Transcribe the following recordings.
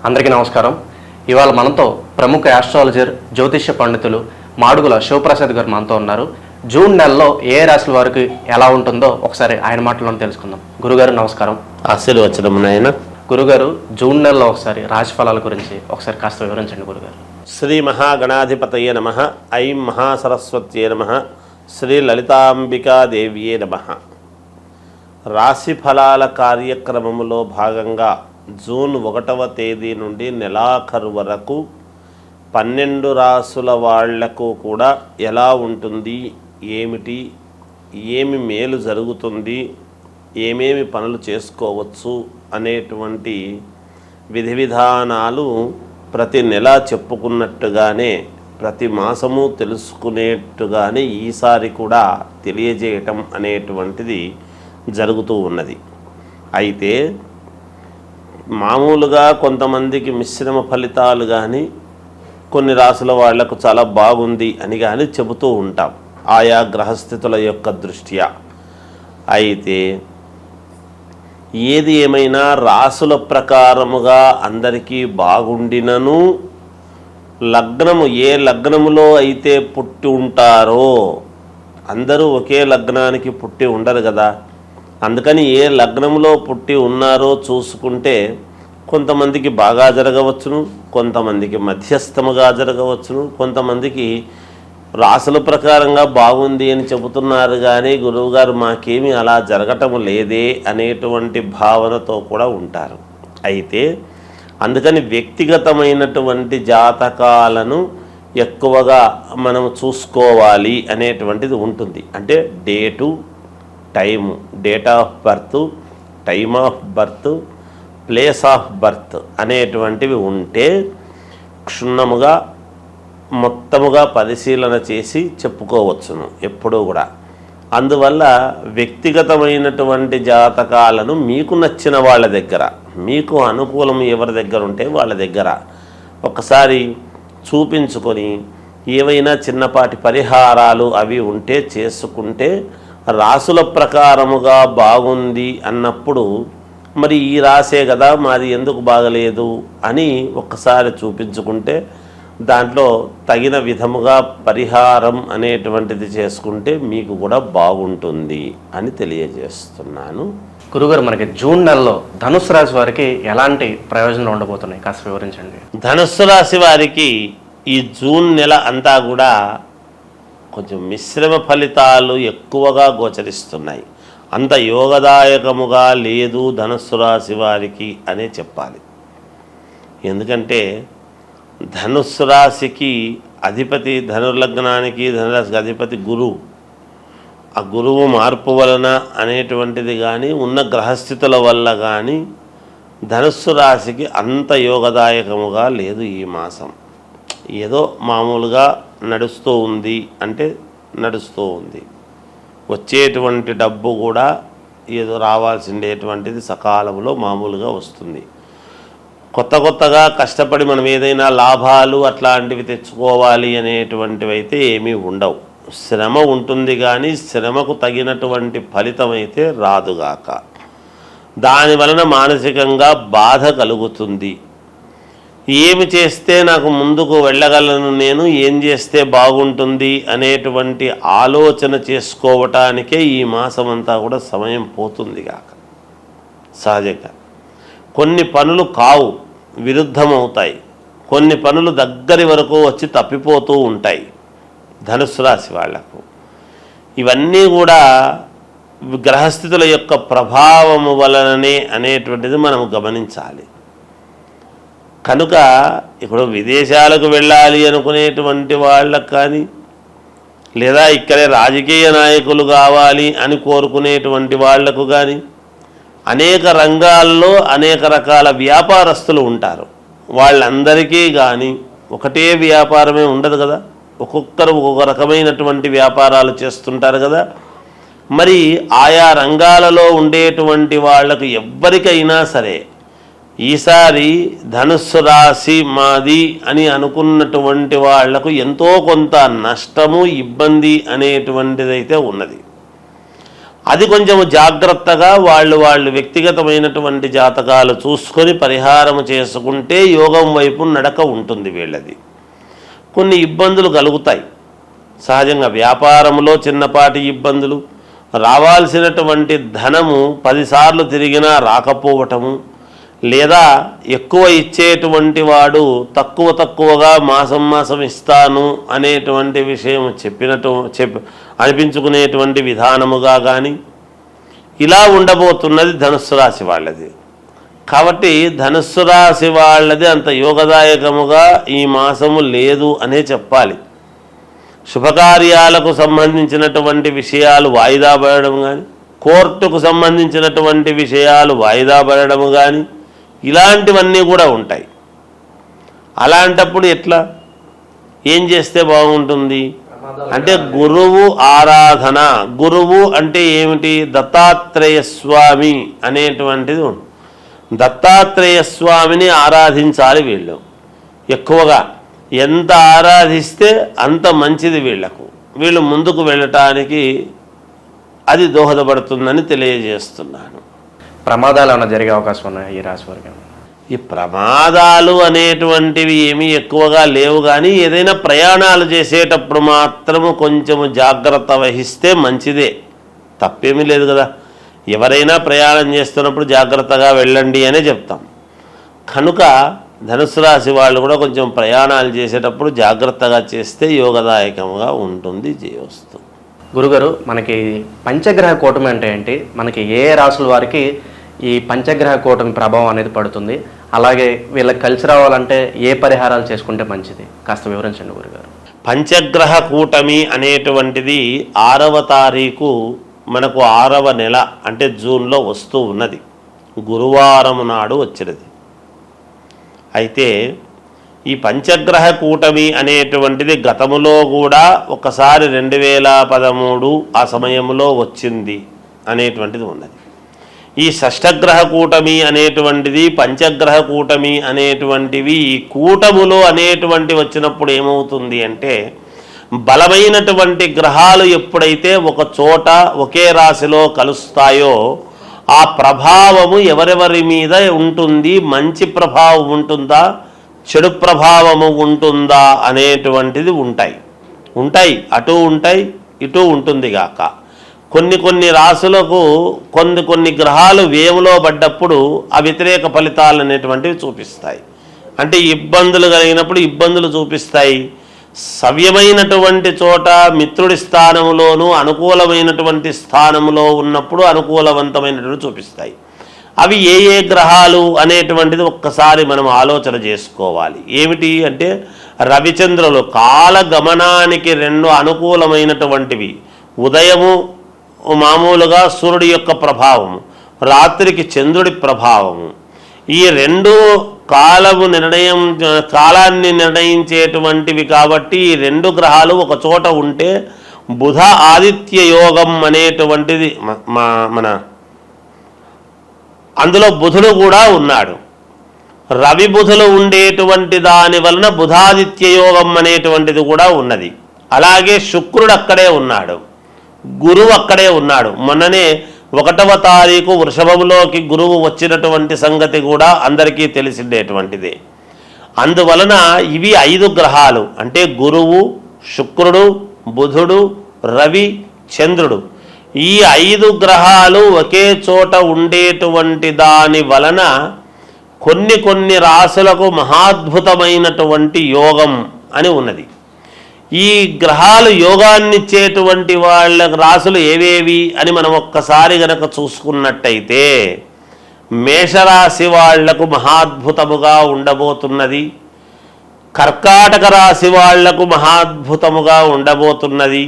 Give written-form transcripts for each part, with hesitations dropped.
అందరికీ నమస్కారం. ఇవాళ మనతో ప్రముఖ ఆస్ట్రాలజర్, జ్యోతిష్య పండితులు మాడుగుల శివప్రసాద్ గారు మనతో ఉన్నారు. జూన్ నెలలో ఏ రాశుల వారికి ఎలా ఉంటుందో ఒకసారి ఆయన మాటలను తెలుసుకుందాం. గురుగారు నమస్కారం. ఆశీర్వచనం నాయన. గురుగారు, జూన్ నెలలో ఒకసారి రాశి ఫలాల గురించి ఒకసారి కాస్త వివరించండి గురుగారు. శ్రీ మహాగణాధిపతయే నమః. ఐం మహాసరస్వత్యే నమః. శ్రీ లలితాంబికాదేవ్యే నమః. రాశి ఫలాల కార్యక్రమములో భాగంగా జూన్ 1వ తేదీ నుండి నెలాఖరు వరకు 12 రాసుల వాళ్లకు కూడా ఎలా ఉంటుంది, ఏమిటి, ఏమి మేలు జరుగుతుంది, ఏమేమి పనులు చేసుకోవచ్చు అనేటువంటి విధి విధానాలు ప్రతి నెల చెప్పుకున్నట్టుగానే ప్రతి మాసము తెలుసుకునేట్టుగానే ఈసారి కూడా తెలియజేయటం అనేటువంటిది జరుగుతూ ఉన్నది. అయితే మామూలుగా కొంతమందికి మిశ్రమ ఫలితాలు కానీ, కొన్ని రాసుల వాళ్లకు చాలా బాగుంది అని కానీ చెబుతూ ఉంటాం ఆయా గ్రహస్థితుల యొక్క దృష్ట్యా. అయితే ఏది ఏమైనా రాసుల ప్రకారముగా అందరికీ బాగుండినను లగ్నము ఏ లగ్నములో అయితే పుట్టి ఉంటారో, అందరూ ఒకే లగ్నానికి పుట్టి ఉండరు కదా. అందుకని ఏ లగ్నంలో పుట్టి ఉన్నారో చూసుకుంటే కొంతమందికి బాగా జరగవచ్చును, కొంతమందికి మధ్యస్థముగా జరగవచ్చును, కొంతమందికి రాసుల ప్రకారంగా బాగుంది అని చెబుతున్నారు కానీ గురువుగారు మాకేమీ అలా జరగటం లేదే అనేటువంటి భావనతో కూడా ఉంటారు. అయితే అందుకని వ్యక్తిగతమైనటువంటి జాతకాలను ఎక్కువగా మనం చూసుకోవాలి అనేటువంటిది ఉంటుంది. అంటే date, time, date of birth, time of birth, place of birth అనేటువంటివి ఉంటే క్షుణ్ణముగా మొత్తముగా పరిశీలన చేసి చెప్పుకోవచ్చును ఎప్పుడూ కూడా. అందువల్ల వ్యక్తిగతమైనటువంటి జాతకాలను మీకు నచ్చిన వాళ్ళ దగ్గర, మీకు అనుకూలం ఎవరి దగ్గర ఉంటే వాళ్ళ దగ్గర ఒకసారి చూపించుకొని ఏవైనా చిన్నపాటి పరిహారాలు అవి ఉంటే చేసుకుంటే రాసుల ప్రకారముగా బాగుంది అన్నప్పుడు మరి ఈ రాసే కదా మాది ఎందుకు బాగలేదు అని ఒక్కసారి చూపించుకుంటే దాంట్లో తగిన విధముగా పరిహారం అనేటువంటిది చేసుకుంటే మీకు కూడా బాగుంటుంది అని తెలియజేస్తున్నాను. గురుగారు, మనకి జూన్ నెలలో ధనుసు రాశి వారికి ఎలాంటి ప్రయోజనాలు ఉండబోతున్నాయి కాస్త వివరించండి. ధనుస్సు రాశి వారికి ఈ జూన్ నెల అంతా కూడా కొంచెం మిశ్రమ ఫలితాలు ఎక్కువగా గోచరిస్తున్నాయి. అంత యోగదాయకముగా లేదు ధనుస్సు రాశి వారికి అనే చెప్పాలి. ఎందుకంటే ధనుస్సు రాశికి అధిపతి, ధనుర్లగ్నానికి ధనురాశికి అధిపతి గురువు. ఆ గురువు మార్పు వలన అనేటువంటిది కానీ ఉన్న గ్రహస్థితుల వల్ల కానీ ధనుస్సు రాశికి అంత యోగదాయకముగా లేదు ఈ మాసం. ఏదో మామూలుగా నడుస్తూ ఉంది అంటే నడుస్తూ ఉంది. వచ్చేటువంటి డబ్బు కూడా ఏదో రావాల్సిండేటువంటిది సకాలంలో మామూలుగా వస్తుంది. కొత్తగా కష్టపడి మనం ఏదైనా లాభాలు అట్లాంటివి తెచ్చుకోవాలి అనేటువంటివి అయితే ఏమీ ఉండవు. శ్రమ ఉంటుంది కానీ శ్రమకు తగినటువంటి ఫలితం అయితే రాదుగాక. దాని వలన మానసికంగా బాధ కలుగుతుంది. ఏమి చేస్తే నాకు ముందుకు వెళ్ళగలను, నేను ఏం చేస్తే బాగుంటుంది అనేటువంటి ఆలోచన చేసుకోవటానికే ఈ మాసం అంతా కూడా సమయం పోతుంది కాక. సహజంగా కొన్ని పనులు కావు, విరుద్ధమవుతాయి. కొన్ని పనులు దగ్గరి వరకు వచ్చి తప్పిపోతూ ఉంటాయి ధనుస్సు రాశి వాళ్లకు. ఇవన్నీ కూడా గ్రహస్థితుల యొక్క ప్రభావము వలననే అనేటువంటిది మనం గమనించాలి. కనుక ఇప్పుడు విదేశాలకు వెళ్ళాలి అనుకునేటువంటి వాళ్ళకు కానీ, లేదా ఇక్కడే రాజకీయ నాయకులు కావాలి అని కోరుకునేటువంటి వాళ్లకు కానీ, అనేక రంగాల్లో అనేక రకాల వ్యాపారస్తులు ఉంటారు. వాళ్ళందరికీ కానీ ఒకటే వ్యాపారమే ఉండదు కదా. ఒక్కొక్కరు ఒక్కొక్క రకమైనటువంటి వ్యాపారాలు చేస్తుంటారు కదా. మరి ఆయా రంగాలలో ఉండేటువంటి వాళ్లకు ఎవ్వరికైనా సరే ఈసారి ధనుస్సు రాశి మాది అని అనుకున్నటువంటి వాళ్లకు ఎంతో కొంత నష్టము, ఇబ్బంది అనేటువంటిదైతే ఉన్నది. అది కొంచెము జాగ్రత్తగా వాళ్ళు వ్యక్తిగతమైనటువంటి జాతకాలు చూసుకొని పరిహారం చేసుకుంటే యోగం వైపు నడక ఉంటుంది వీళ్ళది. కొన్ని ఇబ్బందులు కలుగుతాయి సహజంగా, వ్యాపారంలో చిన్నపాటి ఇబ్బందులు, రావాల్సినటువంటి ధనము 10 సార్లు తిరిగినా రాకపోవటము, లేదా ఎక్కువ ఇచ్చేటువంటి వాడు తక్కువగా మాసం ఇస్తాను అనేటువంటి విషయం అనిపించుకునేటువంటి విధానముగా కానీ ఇలా ఉండబోతున్నది ధనుస్సు రాశి వాళ్ళది. కాబట్టి ధనుస్సు రాశి వాళ్ళది అంత యోగదాయకముగా ఈ మాసము లేదు అనే చెప్పాలి. శుభకార్యాలకు సంబంధించినటువంటి విషయాలు వాయిదా పడడం కానీ, కోర్టుకు సంబంధించినటువంటి విషయాలు వాయిదా పడడం కానీ ఇలాంటివన్నీ కూడా ఉంటాయి. అలాంటప్పుడు ఎట్లా, ఏం చేస్తే బాగుంటుంది అంటే గురువు ఆరాధన. గురువు అంటే ఏమిటి? దత్తాత్రేయ స్వామి అనేటువంటిది ఉంది. దత్తాత్రేయ స్వామిని ఆరాధించాలి వీళ్ళు. ఎక్కువగా ఎంత ఆరాధిస్తే అంత మంచిది వీళ్లకు. వీళ్ళు ముందుకు వెళ్ళటానికి అది దోహదపడుతుందని తెలియజేస్తున్నాను. ప్రమాదాలు ఏమైనా జరిగే అవకాశం ఉన్నాయి ఈ రాశి వారికి? ఈ ప్రమాదాలు అనేటువంటివి ఏమీ ఎక్కువగా లేవు, కానీ ఏదైనా ప్రయాణాలు చేసేటప్పుడు మాత్రము కొంచెము జాగ్రత్త వహిస్తే మంచిదే, తప్పేమీ లేదు కదా. ఎవరైనా ప్రయాణం చేస్తున్నప్పుడు జాగ్రత్తగా వెళ్ళండి అనే చెప్తాం. కనుక ధనుసు రాశి వాళ్ళు కూడా కొంచెం ప్రయాణాలు చేసేటప్పుడు జాగ్రత్తగా చేస్తే యోగదాయకంగా ఉంటుంది. జయవస్తు. గురుగారు, మనకి పంచగ్రహ కూటమి అంటే ఏంటి? మనకి ఏ రాశుల వారికి ఈ పంచగ్రహ కూటమి ప్రభావం అనేది పడుతుంది? అలాగే వీళ్ళకి కలిసి రావాలంటే ఏ పరిహారాలు చేసుకుంటే మంచిది? కాస్త వివరించండి గురుగారు. పంచగ్రహ కూటమి అనేటువంటిది 6వ తారీఖు మనకు 6వ నెల అంటే జూన్లో వస్తూ ఉన్నది. గురువారం నాడు వచ్చినది. అయితే ఈ పంచగ్రహ కూటమి అనేటువంటిది గతములో కూడా ఒకసారి 2013 ఆ సమయంలో వచ్చింది అనేటువంటిది ఉన్నది. ఈ షష్ఠగ్రహ కూటమి అనేటువంటిది, పంచగ్రహ కూటమి అనేటువంటివి ఈ కూటములో అనేటువంటి వచ్చినప్పుడు ఏమవుతుంది అంటే, బలమైనటువంటి గ్రహాలు ఎప్పుడైతే ఒక చోట ఒకే రాశిలో కలుస్తాయో ఆ ప్రభావము ఎవరెవరి మీద ఉంటుంది, మంచి ప్రభావం ఉంటుందా, చెడు ప్రభావము ఉంటుందా అనేటువంటిది ఉంటాయి. అటు ఉంటాయి, ఇటు ఉంటుంది గాక. కొన్ని రాశులకు కొన్ని గ్రహాలు వ్యయంలో పడ్డప్పుడు ఆ వ్యతిరేక ఫలితాలు అనేటువంటివి చూపిస్తాయి. అంటే ఇబ్బందులు కలిగినప్పుడు ఇబ్బందులు చూపిస్తాయి. సవ్యమైనటువంటి చోట మిత్రుడి స్థానంలోనూ అనుకూలమైనటువంటి స్థానంలో ఉన్నప్పుడు అనుకూలవంతమైనటువంటి చూపిస్తాయి. అవి ఏ గ్రహాలు అనేటువంటిది ఒక్కసారి మనం ఆలోచన చేసుకోవాలి. ఏమిటి అంటే, రవిచంద్రులు కాలగమనానికి 2 అనుకూలమైనటువంటివి. ఉదయము మామూలుగా సూర్యుడి యొక్క ప్రభావము, రాత్రికి చంద్రుడి ప్రభావము. ఈ 2 కాలాన్ని నిర్ణయించేటువంటివి. కాబట్టి ఈ 2 గ్రహాలు ఒక చోట ఉంటే బుధ ఆదిత్య యోగం అనేటువంటిది మన అందులో బుధుడు కూడా ఉన్నాడు. రవి బుధులు ఉండేటువంటి దాని వలన బుధాదిత్య యోగం అనేటువంటిది కూడా ఉన్నది. అలాగే శుక్రుడు అక్కడే ఉన్నాడు, గురువు అక్కడే ఉన్నాడు. మొన్ననే 1వ తారీఖు వృషభంలోకి గురువు వచ్చినటువంటి సంగతి కూడా అందరికీ తెలిసిండేటువంటిదే. అందువలన ఇవి 5 గ్రహాలు అంటే గురువు, శుక్రుడు, బుధుడు, రవి, చంద్రుడు. ఈ 5 గ్రహాలు ఒకే చోట ఉండేటువంటి దాని వలన కొన్ని రాశులకు మహాద్భుతమైనటువంటి యోగం అని ఉన్నది. ఈ గ్రహాలు యోగాన్నిచ్చేటువంటి వాళ్ళ రాశులు ఏవేవి అని మనం ఒక్కసారి గనక చూసుకున్నట్టయితే, మేషరాశి వాళ్లకు మహాద్భుతముగా ఉండబోతున్నది, కర్కాటక రాశి వాళ్లకు మహాద్భుతముగా ఉండబోతున్నది,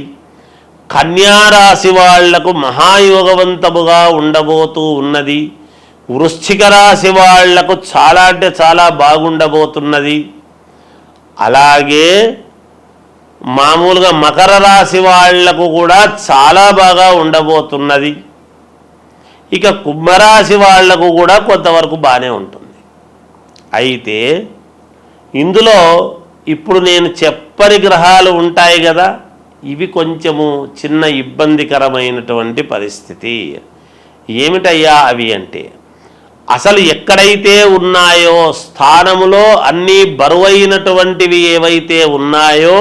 కన్యారాశి వాళ్లకు మహాయోగవంతముగా ఉండబోతూ ఉన్నది, వృశ్చిక రాశి వాళ్లకు చాలా అంటే చాలా బాగుండబోతున్నది. అలాగే మామూలుగా మకర రాశి వాళ్లకు కూడా చాలా బాగా ఉండబోతున్నది. ఇక కుంభరాశి వాళ్లకు కూడా కొంతవరకు బాగానే ఉంటుంది. అయితే ఇందులో ఇప్పుడు నేను చెప్పని గ్రహాలు ఉంటాయి కదా, ఇవి కొంచెము చిన్న ఇబ్బందికరమైనటువంటి పరిస్థితి. ఏమిటయ్యా అవి అంటే, అసలు ఎక్కడైతే ఉన్నాయో స్థానములో అన్నీ బరువైనటువంటివి ఏవైతే ఉన్నాయో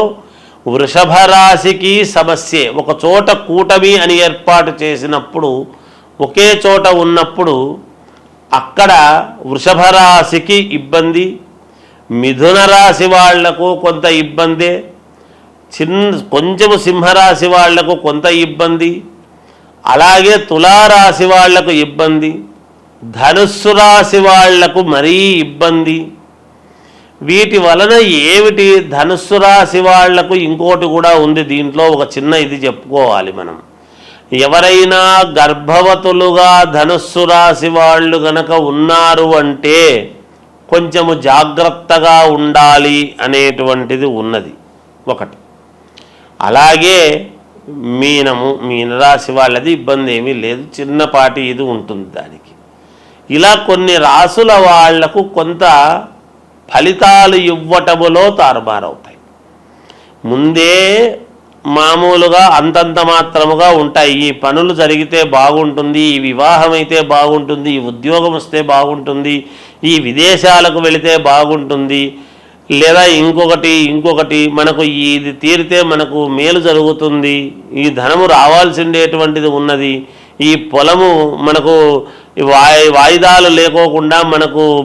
వృషభ రాశికి సమస్యే. ఒక చోట కూటమి అని ఏర్పాటు చేసినప్పుడు, ఒకే చోట ఉన్నప్పుడు అక్కడ వృషభ రాశికి ఇబ్బంది, మిథున రాశి వాళ్లకు కొంత ఇబ్బందే, కొంచెము సింహరాశి వాళ్లకు కొంత ఇబ్బంది, అలాగే తులారాశి వాళ్లకు ఇబ్బంది, ధనుస్సు రాశి వాళ్లకు మరీ ఇబ్బంది. వీటి వలన ఏమిటి, ధనుస్సు రాశి వాళ్లకు ఇంకోటి కూడా ఉంది. దీంట్లో ఒక చిన్న ఇది చెప్పుకోవాలి మనం. ఎవరైనా గర్భవతులుగా ధనుస్సు రాశి వాళ్ళు గనక ఉన్నారు అంటే కొంచెము జాగ్రత్తగా ఉండాలి అనేటువంటిది ఉన్నది ఒకటి. అలాగే మీనరాశి వాళ్ళది ఇబ్బంది ఏమీ లేదు, చిన్నపాటి ఇది ఉంటుంది దానికి. ఇలా కొన్ని రాసుల వాళ్లకు కొంత ఫలితాలు ఇవ్వటములో తారుమారవుతాయి. ముందే మామూలుగా అంతంత మాత్రముగా ఉంటాయి. ఈ పనులు జరిగితే బాగుంటుంది, ఈ వివాహం అయితే బాగుంటుంది, ఈ ఉద్యోగం వస్తే బాగుంటుంది, ఈ విదేశాలకు వెళితే బాగుంటుంది, లేదా ఇంకొకటి మనకు ఇది తీరితే మనకు మేలు జరుగుతుంది, ఈ ధనము రావాల్సిండేటువంటిది ఉన్నది, ఈ పొలము మనకు వాయిదాలు లేకోకుండా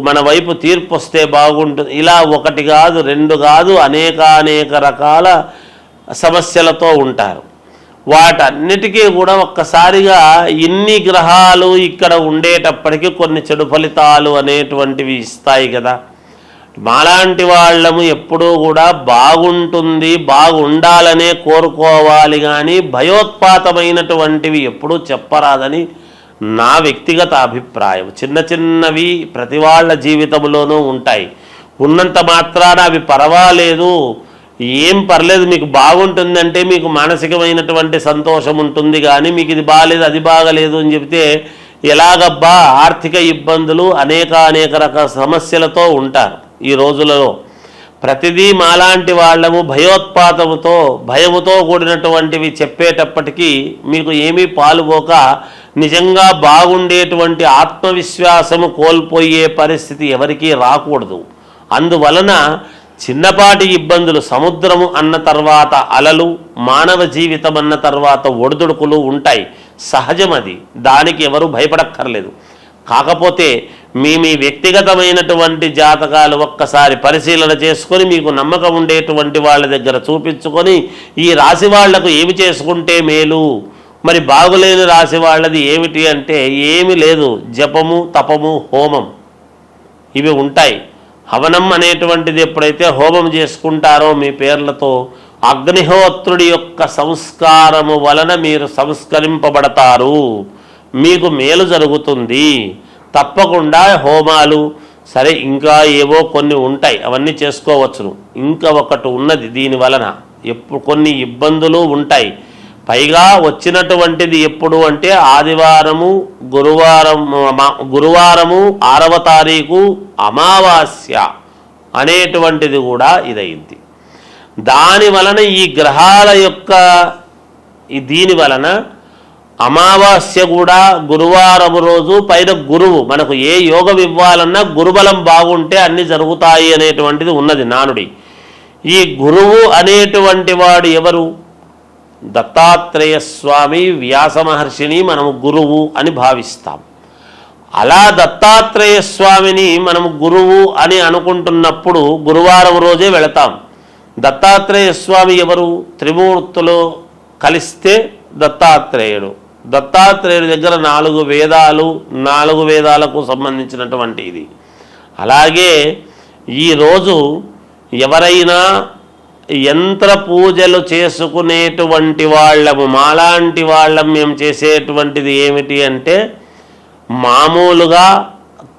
మన వైపు తీర్పు వస్తే బాగుంటుంది. ఇలా ఒకటి కాదు, రెండు కాదు, అనేక రకాల సమస్యలతో ఉంటారు. వాటన్నిటికీ కూడా ఒక్కసారిగా ఇన్ని గ్రహాలు ఇక్కడ ఉండేటప్పటికీ కొన్ని చెడు ఫలితాలు అనేటువంటివి ఇస్తాయి కదా. మాలాంటి వాళ్ళము ఎప్పుడూ కూడా బాగుంటుంది, బాగుండాలనే కోరుకోవాలి, కానీ భయోత్పాతమైనటువంటివి ఎప్పుడూ చెప్పరాదని నా వ్యక్తిగత అభిప్రాయం. చిన్నవి ప్రతి వాళ్ళ జీవితంలోనూ ఉంటాయి. ఉన్నంత మాత్రాన అవి పర్వాలేదు, ఏం పర్లేదు, మీకు బాగుంటుందంటే మీకు మానసికమైనటువంటి సంతోషం ఉంటుంది, కానీ మీకు ఇది బాగాలేదు అది బాగలేదు అని చెబితే ఎలాగబ్బా, ఆర్థిక ఇబ్బందులు అనేక రకాల సమస్యలతో ఉంటారు ఈ రోజులలో. ప్రతిదీ మాలాంటి వాళ్ళము భయముతో కూడినటువంటివి చెప్పేటప్పటికీ మీకు ఏమీ పాలుపోక నిజంగా బాగుండేటువంటి ఆత్మవిశ్వాసము కోల్పోయే పరిస్థితి ఎవరికీ రాకూడదు. అందువలన చిన్నపాటి ఇబ్బందులు, సముద్రము అన్న తర్వాత అలలు, మానవ జీవితం అన్న తర్వాత ఒడిదుడుకులు ఉంటాయి, సహజం అది, దానికి ఎవరు భయపడక్కర్లేదు. కాకపోతే మీ వ్యక్తిగతమైనటువంటి జాతకాలు ఒక్కసారి పరిశీలన చేసుకొని మీకు నమ్మకం ఉండేటువంటి వాళ్ళ దగ్గర చూపించుకొని ఈ రాశి వాళ్లకు ఏమి చేసుకుంటే మేలు, మరి బాగులేని రాశి వాళ్ళది ఏమిటి అంటే ఏమీ లేదు, జపము, తపము, హోమం ఇవి ఉంటాయి. హవనం అనేటువంటిది ఎప్పుడైతే హోమం చేసుకుంటారో మీ పేర్లతో, అగ్నిహోత్రుడి యొక్క సంస్కారము వలన మీరు సంస్కరింపబడతారు, మీకు మేలు జరుగుతుంది. తప్పకుండా హోమాలు సరే, ఇంకా ఏవో కొన్ని ఉంటాయి, అవన్నీ చేసుకోవచ్చును. ఇంకా ఒకటి ఉన్నది, దీని వలన కొన్ని ఇబ్బందులు ఉంటాయి. పైగా వచ్చినటువంటిది ఎప్పుడు అంటే ఆదివారము, గురువారము 6వ తారీఖు అమావాస్య అనేటువంటిది కూడా ఇదైంది. దాని వలన ఈ గ్రహాల యొక్క దీని వలన అమావాస్య కూడా గురువారం రోజు, పైన గురువు, మనకు ఏ యోగం ఇవ్వాలన్నా గురుబలం బాగుంటే అన్ని జరుగుతాయి అనేటువంటిది ఉన్నది నానుడి. ఈ గురువు అనేటువంటి వాడు ఎవరు? దత్తాత్రేయ స్వామి, వ్యాస మహర్షిని మనము గురువు అని భావిస్తాం. అలా దత్తాత్రేయ స్వామిని మనము గురువు అని అనుకుంటున్నప్పుడు గురువారం రోజే వెళతాం. దత్తాత్రేయ స్వామి ఎవరు? త్రిమూర్తులు కలిస్తే దత్తాత్రేయుడు. దత్తాత్రేయుడి దగ్గర 4 వేదాలు, 4 వేదాలకు సంబంధించినటువంటి ఇది. అలాగే ఈరోజు ఎవరైనా యంత్ర పూజలు చేసుకునేటువంటి వాళ్ళము, మాలాంటి వాళ్ళం మేము చేసేటువంటిది ఏమిటి అంటే మామూలుగా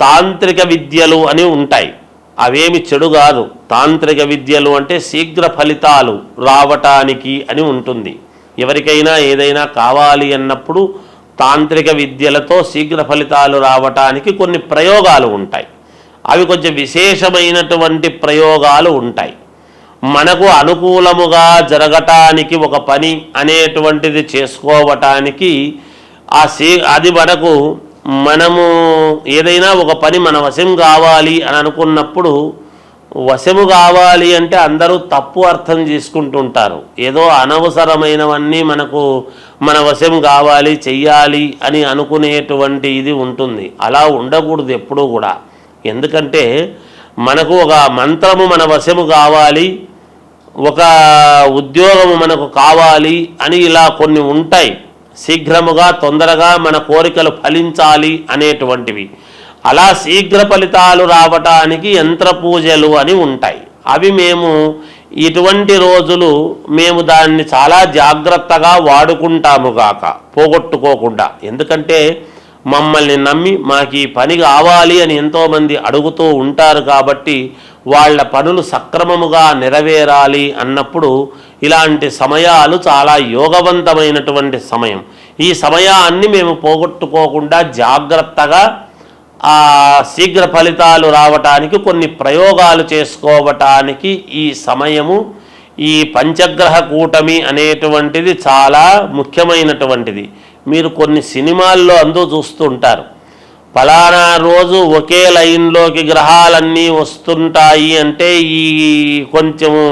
తాంత్రిక విద్యలు అని ఉంటాయి. అవేమి చెడు కాదు. తాంత్రిక విద్యలు అంటే శీఘ్ర ఫలితాలు రావటానికి అని ఉంటుంది. ఎవరికైనా ఏదైనా కావాలి అన్నప్పుడు తాంత్రిక విద్యలతో శీఘ్ర ఫలితాలు రావటానికి కొన్ని ప్రయోగాలు ఉంటాయి. అవి కొంచెం విశేషమైనటువంటి ప్రయోగాలు ఉంటాయి. మనకు అనుకూలముగా జరగటానికి ఒక పని అనేటువంటిది చేసుకోవటానికి అది మనము ఏదైనా ఒక పని మన వశం కావాలి అని అనుకున్నప్పుడు, వశము కావాలి అంటే అందరూ తప్పు అర్థం చేసుకుంటుంటారు. ఏదో అనవసరమైనవన్నీ మన వశం కావాలి, చెయ్యాలి అని అనుకునేటువంటి ఇది ఉంటుంది. అలా ఉండకూడదు ఎప్పుడూ కూడా. ఎందుకంటే మనకు ఒక మంత్రము మన వశము కావాలి, ఒక ఉద్యోగము మనకు కావాలి అని ఇలా కొన్ని ఉంటాయి. శీఘ్రముగా తొందరగా మన కోరికలు ఫలించాలి అనేటువంటివి. అలా శీఘ్ర ఫలితాలు రావటానికి యంత్ర పూజలు అని ఉంటాయి. అవి ఇటువంటి రోజులు మేము దాన్ని చాలా జాగ్రత్తగా వాడుకుంటాము గాక, పోగొట్టుకోకుండా. ఎందుకంటే మమ్మల్ని నమ్మి మాకు ఈ పని కావాలి అని ఎంతోమంది అడుగుతూ ఉంటారు కాబట్టి వాళ్ళ పనులు సక్రమముగా నెరవేరాలి అన్నప్పుడు ఇలాంటి సమయాలు చాలా యోగవంతమైనటువంటి సమయం. ఈ సమయాన్ని మేము పోగొట్టుకోకుండా జాగ్రత్తగా శీఘ్ర ఫలితాలు రావటానికి కొన్ని ప్రయోగాలు చేసుకోవటానికి ఈ సమయము, ఈ పంచగ్రహ కూటమి అనేటువంటిది చాలా ముఖ్యమైనటువంటిది. మీరు కొన్ని సినిమాల్లో చూస్తుంటారు, ఫలానా రోజు ఒకే లైన్లోకి గ్రహాలన్నీ వస్తుంటాయి అంటే ఈ కొంచెము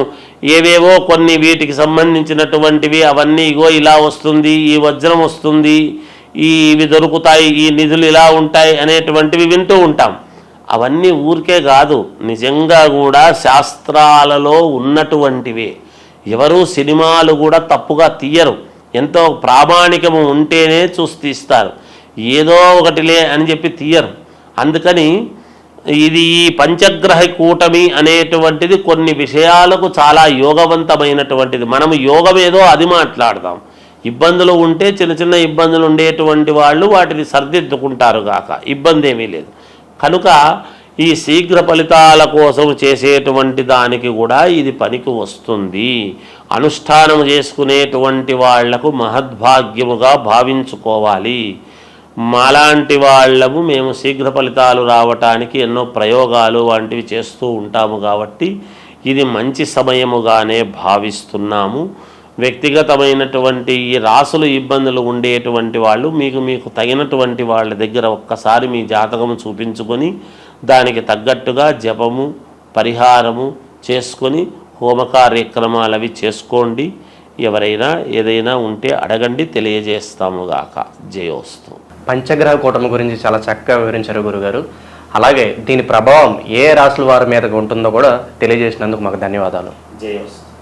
ఏవేవో కొన్ని వీటికి సంబంధించినటువంటివి అవన్నీ ఇగో ఇలా వస్తుంది, ఈ వజ్రం వస్తుంది, ఇవి దొరుకుతాయి, ఈ నిధులు ఇలా ఉంటాయి అనేటువంటివి వింటూ ఉంటాం. అవన్నీ ఊరికే కాదు, నిజంగా కూడా శాస్త్రాలలో ఉన్నటువంటివే. ఎవరు సినిమాలు కూడా తప్పుగా తీయరు, ఎంతో ప్రామాణికము ఉంటేనే చూసి తీస్తారు, ఏదో ఒకటిలే అని చెప్పి తీయరు. అందుకని ఇది ఈ పంచగ్రహ కూటమి అనేటువంటిది కొన్ని విషయాలకు చాలా యోగవంతమైనటువంటిది. మనము యోగమేదో అది మాట్లాడదాం. ఇబ్బందులు ఉంటే చిన్న చిన్న ఇబ్బందులు ఉండేటువంటి వాళ్ళు వాటిని సర్దిద్దుకుంటారు గాక, ఇబ్బంది ఏమీ లేదు. కనుక ఈ శీఘ్ర ఫలితాల కోసం చేసేటువంటి దానికి కూడా ఇది పనికి వస్తుంది. అనుష్ఠానం చేసుకునేటువంటి వాళ్లకు మహద్భాగ్యముగా భావించుకోవాలి. మాలాంటి వాళ్ళము మేము శీఘ్ర ఫలితాలు రావటానికి ఎన్నో ప్రయోగాలు వంటివి చేస్తూ ఉంటాము కాబట్టి ఇది మంచి సమయముగానే భావిస్తున్నాము. వ్యక్తిగతమైనటువంటి ఈ రాసులు ఇబ్బందులు ఉండేటువంటి వాళ్ళు మీకు తగినటువంటి వాళ్ళ దగ్గర ఒక్కసారి మీ జాతకము చూపించుకొని దానికి తగ్గట్టుగా జపము పరిహారము చేసుకొని హోమ కార్యక్రమాలు అవి చేసుకోండి. ఎవరైనా ఏదైనా ఉంటే అడగండి, తెలియజేస్తాముగాక. జయోస్తు. పంచగ్రహ కూటమి గురించి చాలా చక్కగా వివరించారు గురుగారు. అలాగే దీని ప్రభావం ఏ రాశుల వారి మీద ఉంటుందో కూడా తెలియజేసినందుకు మాకు ధన్యవాదాలు. జయోస్తు.